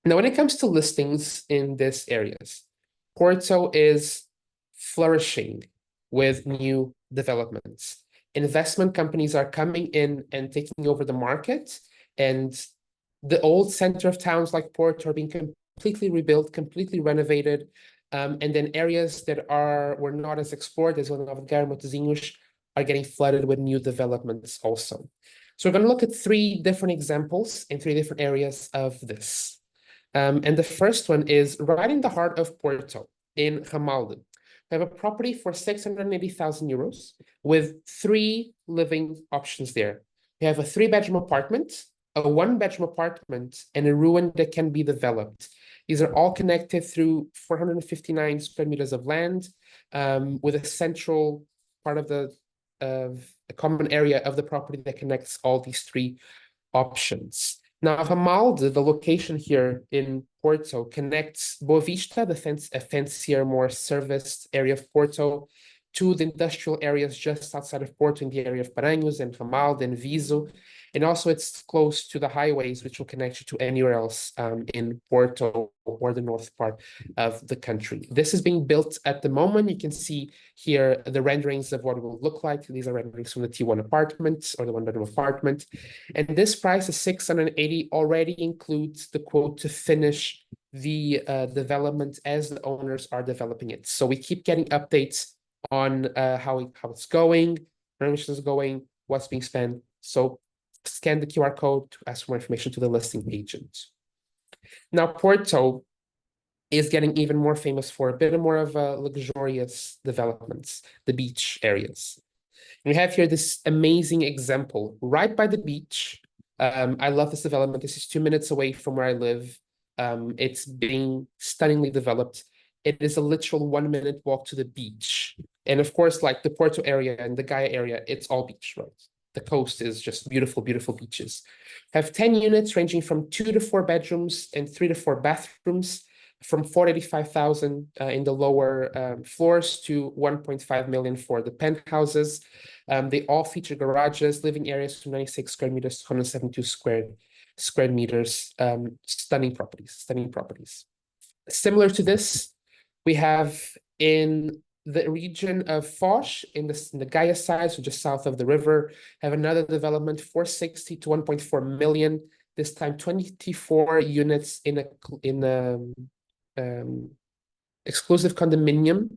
Now, when it comes to listings in these areas, Porto is flourishing with new developments. Investment companies are coming in and taking over the market, and the old center of towns like Porto are being completely rebuilt, completely renovated, and then areas that were not as explored as Vila Nova de Gaia, Matosinhos are getting flooded with new developments also. So we're going to look at 3 different examples in 3 different areas of this. And the first one is right in the heart of Porto, in Ramalde. We have a property for 680,000 euros with 3 living options there. We have a 3-bedroom apartment, a 1-bedroom apartment, and a ruin that can be developed. These are all connected through 459 square meters of land, with a central part of a common area of the property that connects all these 3 options. Now, Ramalde, the location here in Porto, connects Boa Vista, a fancier, more serviced area of Porto, to the industrial areas just outside of Porto in the area of Paranhos and Ramalde and Viso. And also it's close to the highways, which will connect you to anywhere else in Porto or the north part of the country. This is being built at the moment. You can see here the renderings of what it will look like. These are renderings from the T1 apartments or the 1-bedroom apartment. And this price of 680 already includes the quote to finish the development as the owners are developing it. So we keep getting updates on how it's going, renovations is going, what's being spent. So scan the QR code to ask for more information to the listing agent. Now, Porto is getting even more famous for a bit more of luxurious developments, the beach areas. And we have here this amazing example right by the beach. I love this development. This is 2 minutes away from where I live. It's being stunningly developed. It is a literal 1-minute walk to the beach. And of course, like the Porto area and the Gaia area, it's all beach, right? The coast is just beautiful, beautiful beaches. Have 10 units ranging from 2 to 4 bedrooms and 3 to 4 bathrooms, from 485,000 in the lower floors to 1.5 million for the penthouses. They all feature garages, living areas from 96 square meters to 172 square meters. Stunning properties. Similar to this, we have in the region of Foz, in the Gaia side, so just south of the river, have another development, 460 to 1.4 million. This time, 24 units in a exclusive condominium,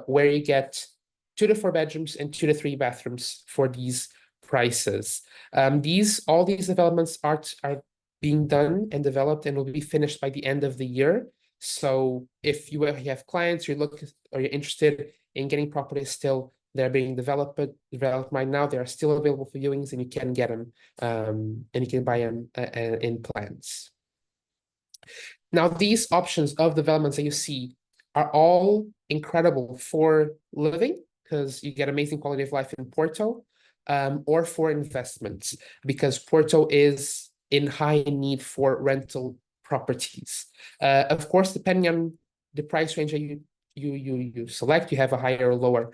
where you get 2 to 4 bedrooms and 2 to 3 bathrooms for these prices. All these developments are being done and developed and will be finished by the end of the year. So if you have clients, you're interested in getting properties still, they're being developed right now. They are still available for viewings, and you can get them and you can buy them in plans. Now, these options of developments that you see are all incredible for living, because you get amazing quality of life in Porto, or for investments, because Porto is in high need for rental properties. Of course, depending on the price range that you select, you have a higher or lower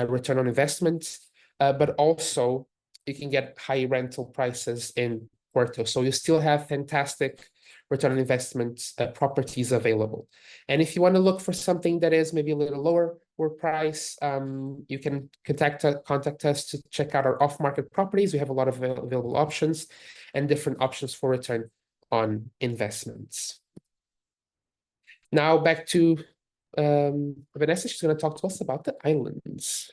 return on investment, but also you can get high rental prices in Porto. So you still have fantastic return on investment properties available. And if you want to look for something that is maybe a little lower price, you can contact us to check out our off-market properties. We have a lot of available options and different options for return on investments. Now back to Vanessa. She's going to talk to us about the islands.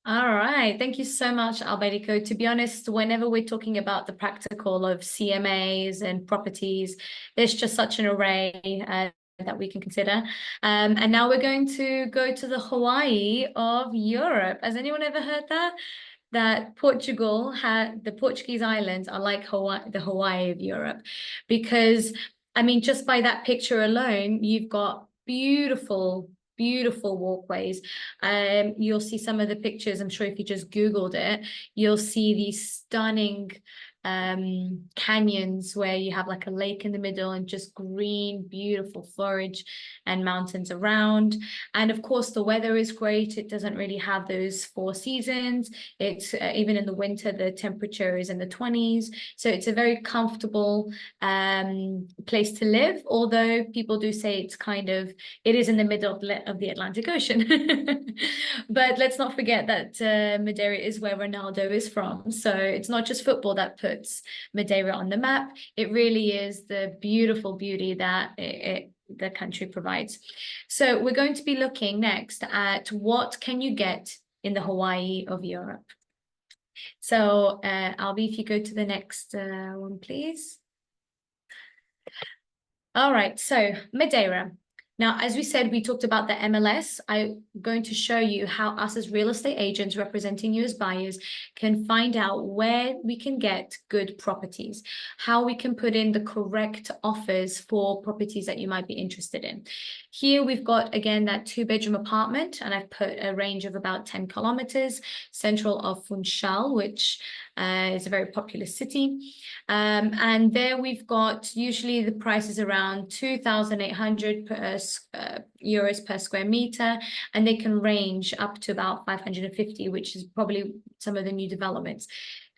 All right. Thank you so much, Alberico. To be honest, whenever we're talking about the practical of CMAs and properties, there's just such an array that we can consider. And now we're going to go to the Hawaii of Europe. Has anyone ever heard that? That Portugal the Portuguese islands are like Hawaii, the Hawaii of Europe, because I mean, just by that picture alone, you've got beautiful walkways. You'll see some of the pictures. I'm sure if you just Googled it, you'll see these stunning canyons where you have like a lake in the middle and just green, beautiful forage and mountains around. And of course, the weather is great. It doesn't really have those 4 seasons. It's even in the winter, the temperature is in the 20s. So it's a very comfortable place to live, although people do say it's it is in the middle of the Atlantic Ocean. But let's not forget that Madeira is where Ronaldo is from. So it's not just football that puts Madeira on the map. It really is the beautiful beauty that the country provides. So we're going to be looking next at what can you get in the Hawaii of Europe. So Albie, if you go to the next one, please. All right, so Madeira. Now, as we said, we talked about the MLS. I'm going to show you how us as real estate agents representing you as buyers can find out where we can get good properties, how we can put in the correct offers for properties that you might be interested in. Here we've got, again, that 2-bedroom apartment, and I've put a range of about 10 kilometers, central of Funchal, which is a very popular city. And there we've got, usually the price is around 2,800 euros per square meter, and they can range up to about 550, which is probably some of the new developments.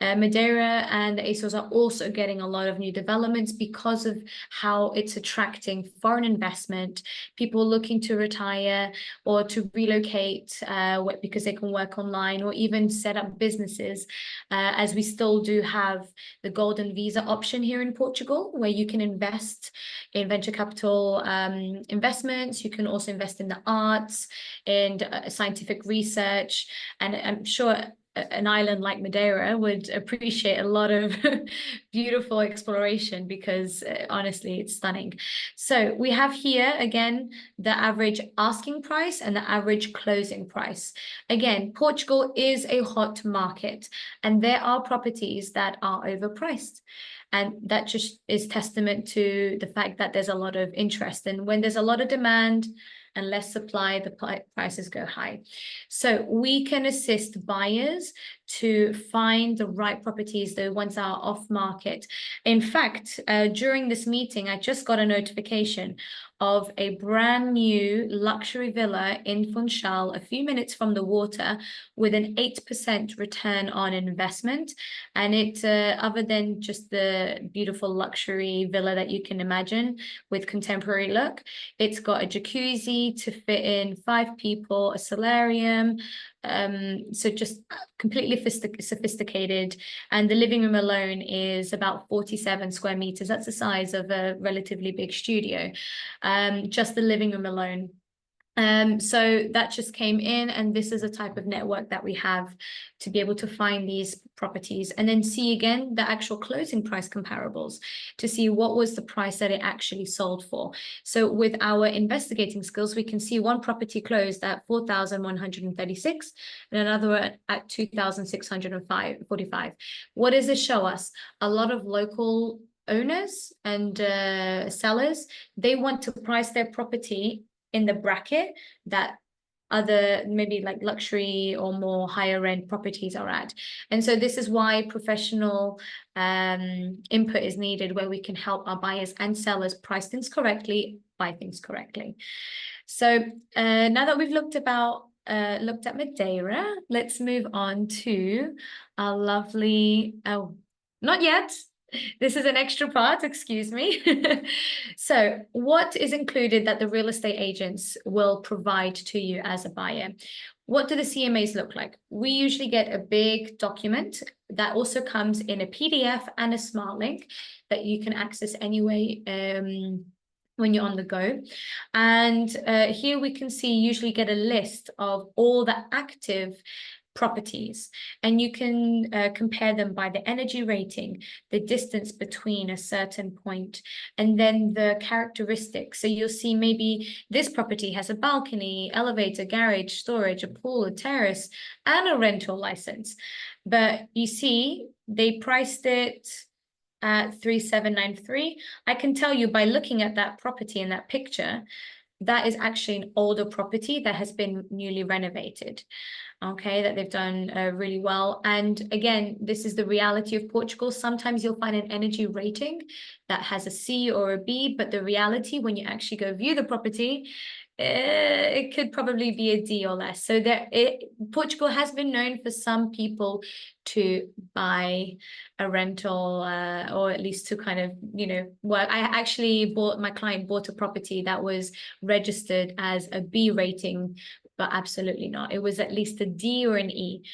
Madeira and the Azores are also getting a lot of new developments because of how it's attracting foreign investment, people looking to retire or to relocate because they can work online or even set up businesses, as we still do have the golden visa option here in Portugal, where you can invest in venture capital investments. You can also invest in the arts and scientific research, and I'm sure an island like Madeira would appreciate a lot of beautiful exploration because honestly, it's stunning. So we have here, again, the average asking price and the average closing price. Again, Portugal is a hot market and there are properties that are overpriced. And that just is testament to the fact that there's a lot of interest. And when there's a lot of demand and less supply, the prices go high. So we can assist buyers to find the right properties, the ones that are off market. In fact, during this meeting, I just got a notification of a brand new luxury villa in Funchal, a few minutes from the water, with an 8% return on investment. And it, other than just the beautiful luxury villa that you can imagine with contemporary look, it's got a jacuzzi to fit in 5 people, a solarium, so just completely sophisticated. And the living room alone is about 47 square meters. That's the size of a relatively big studio, just the living room alone. So that just came in, and this is a type of network that we have to be able to find these properties and then see again the actual closing price comparables to see what was the price that it actually sold for. So with our investigating skills, we can see one property closed at 4,136 and another at 2,645. What does this show us? A lot of local owners and sellers, they want to price their property in the bracket that other maybe like luxury or more higher end properties are at. And so this is why professional input is needed, where we can help our buyers and sellers price things correctly, buy things correctly. So now that we've looked about looked at Madeira. Let's move on to our lovely, oh, not yet. This is an extra part, excuse me. So what is included that the real estate agents will provide to you as a buyer? What do the CMAs look like? We usually get a big document that also comes in a PDF and a smart link that you can access anyway when you're on the go. And here we can see, usually get a list of all the active properties, and you can compare them by the energy rating, the distance between a certain point, and then the characteristics. So you'll see maybe this property has a balcony, elevator, garage, storage, a pool, a terrace, and a rental license. But you see, they priced it at 3,793. I can tell you by looking at that property in that picture, that is actually an older property that has been newly renovated. Okay, that they've done really well. And again, this is the reality of Portugal. Sometimes you'll find an energy rating that has a C or a B, but the reality when you actually go view the property, it could probably be a D or less. So Portugal has been known for some people to buy a rental or at least to kind of, you know, work. My client bought a property that was registered as a B rating, but absolutely not. It was at least a D or an E.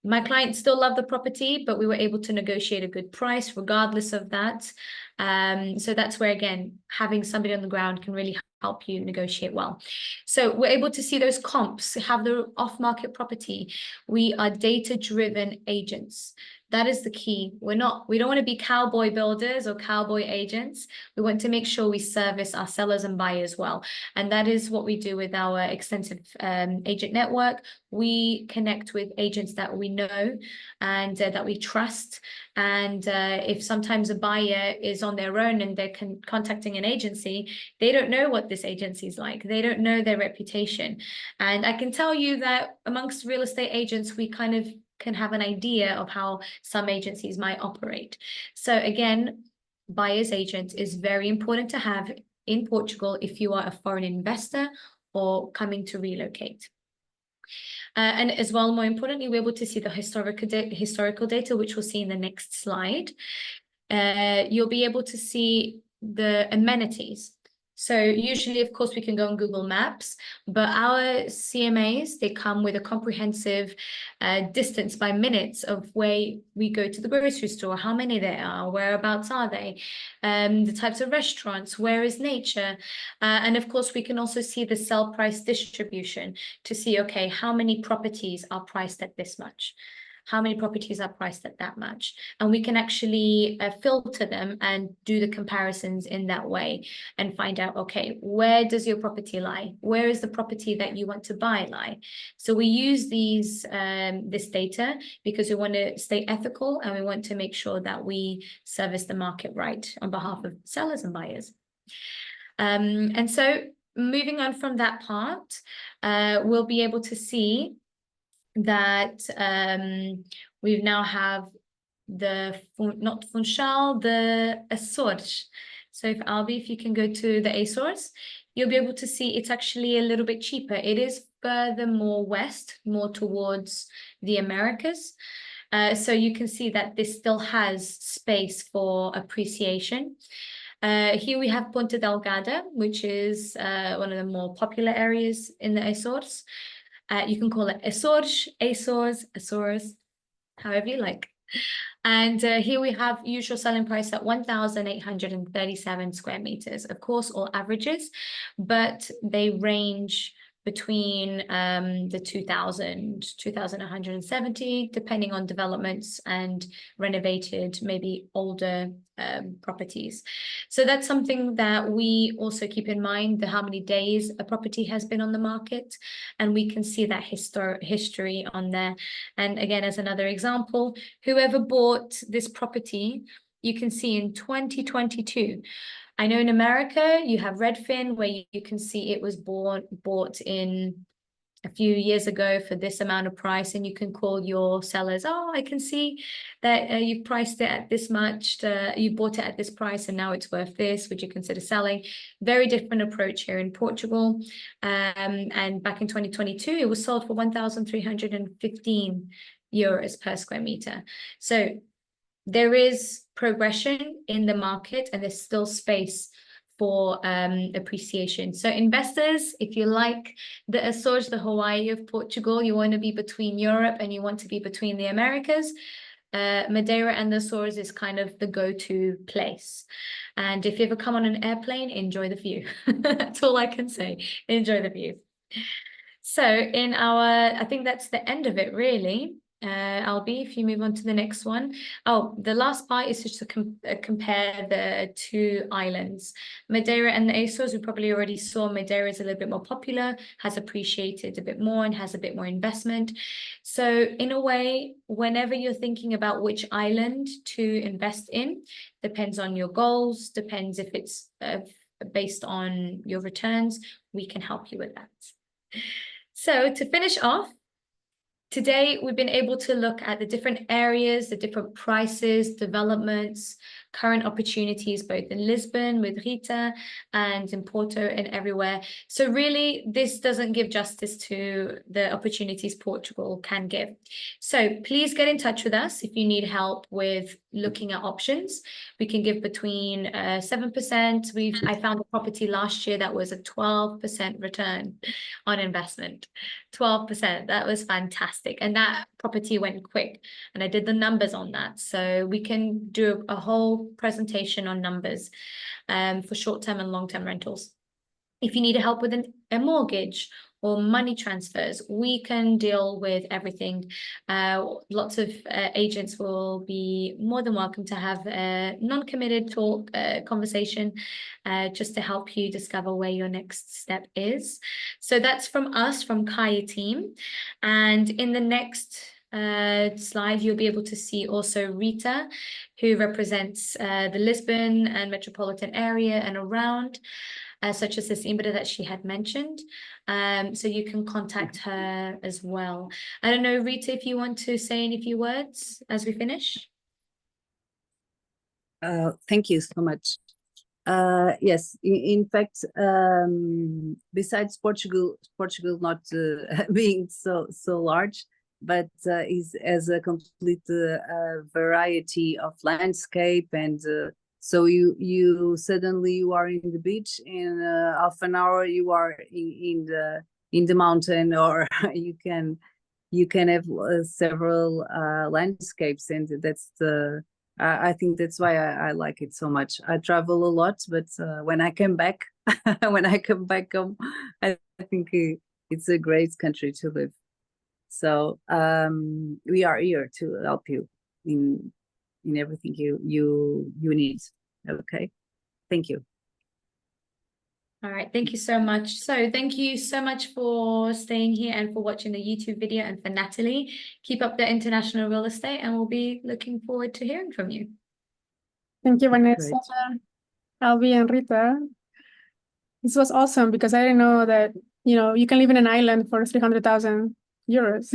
My client still loved the property, but we were able to negotiate a good price regardless of that. So that's where, again, having somebody on the ground can really help you negotiate well. So we're able to see those comps, have the off-market property. We are data-driven agents. That is the key. We don't want to be cowboy builders or cowboy agents. We want to make sure we service our sellers and buyers well. And that is what we do with our extensive agent network. We connect with agents that we know and that we trust. And if sometimes a buyer is on their own and they're contacting an agency, they don't know what this agency is like. They don't know their reputation. And I can tell you that amongst real estate agents, we kind of can have an idea of how some agencies might operate. So again, buyer's agent is very important to have in Portugal if you are a foreign investor or coming to relocate. And as well, more importantly, we're able to see the historical data, which we'll see in the next slide. You'll be able to see the amenities. So usually, of course, we can go on Google Maps, but our CMAs, they come with a comprehensive distance by minutes of where we go to the grocery store, how many there are, whereabouts are they, the types of restaurants, where is nature. And of course, we can also see the sell price distribution to see, okay, how many properties are priced at this much? How many properties are priced at that much? And we can actually filter them and do the comparisons in that way and find out, okay, where does your property lie? Where is the property that you want to buy lie? So we use this data because we want to stay ethical and we want to make sure that we service the market right on behalf of sellers and buyers. And so moving on from that part, we'll be able to see that we now have not Funchal, the Açores. So if you can go to the Açores, you'll be able to see it's actually a little bit cheaper. It is further more west, more towards the Americas. So you can see that this still has space for appreciation. Here we have Ponta Delgada, which is one of the more popular areas in the Açores. You can call it Açores, however you like. And here we have usual selling price at 1,837 square meters. Of course, all averages, but they range between the 2,170, depending on developments and renovated, maybe older properties. So that's something that we also keep in mind, how many days a property has been on the market, and we can see that history on there. And again, as another example, whoever bought this property, you can see in 2022. I know in America, you have Redfin, where you can see it was bought in a few years ago for this amount of price, and you can call your sellers, oh, I can see that you've priced it at this much, you bought it at this price and now it's worth this, would you consider selling? Very different approach here in Portugal. And back in 2022 it was sold for 1,315 euros per square meter. So there is progression in the market and there's still space for appreciation. So investors, if you like the Azores, the Hawaii of Portugal, you want to be between Europe and you want to be between the Americas, Madeira and the Azores is kind of the go-to place. And if you ever come on an airplane, enjoy the view. That's all I can say. Enjoy the view. So I think that's the end of it, really. Albie, if you move on to the next one. Oh, the last part is just to compare the two islands. Madeira and the Azores, we probably already saw Madeira is a little bit more popular, has appreciated a bit more and has a bit more investment. So in a way, whenever you're thinking about which island to invest in, depends on your goals, depends if it's based on your returns, we can help you with that. So to finish off, today, we've been able to look at the different areas, the different prices, developments, current opportunities, both in Lisbon with Rita and in Porto and everywhere. So really, this doesn't give justice to the opportunities Portugal can give. So please get in touch with us if you need help with looking at options. We can give between 7%. I found a property last year that was a 12% return on investment. 12%. That was fantastic. And that property went quick. And I did the numbers on that. So we can do a whole presentation on numbers for short-term and long-term rentals. If you need help with a mortgage or money transfers, we can deal with everything. Lots of agents will be more than welcome to have a non-committed talk, conversation, just to help you discover where your next step is. So that's from us, from Kaya team. And in the next slide, you'll be able to see also Rita, who represents the Lisbon and metropolitan area and around, such as this Imbra that she had mentioned. So you can contact her as well. I don't know, Rita, if you want to say any few words as we finish. Thank you so much. Yes, in fact, besides Portugal not being so large, but has a complete variety of landscape, and so you suddenly you are in the beach, in half an hour you are in the mountain, or you can have several landscapes, and that's I think that's why I like it so much. I travel a lot, but when I come back home, I think it's a great country to live. So we are here to help you in everything you need. Okay, thank you. All right, thank you so much. So thank you so much for staying here and for watching the YouTube video, and for Natalie. Keep up the international real estate, and we'll be looking forward to hearing from you. Thank you, Vanessa, Albie, and Rita. This was awesome because I didn't know that, you can live in an island for 300,000 euros.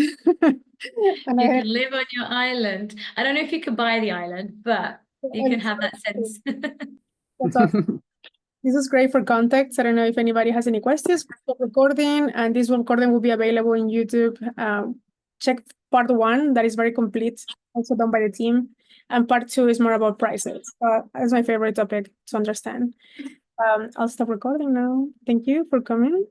And you can live on your island. I don't know if you could buy the island, but you can have that sense. That's awesome. This is great for context. I don't know if anybody has any questions. Stop recording, and this recording will be available in YouTube. Check part 1, that is very complete, also done by the team. And part 2 is more about prices. That's my favorite topic to understand. I'll stop recording now. Thank you for coming.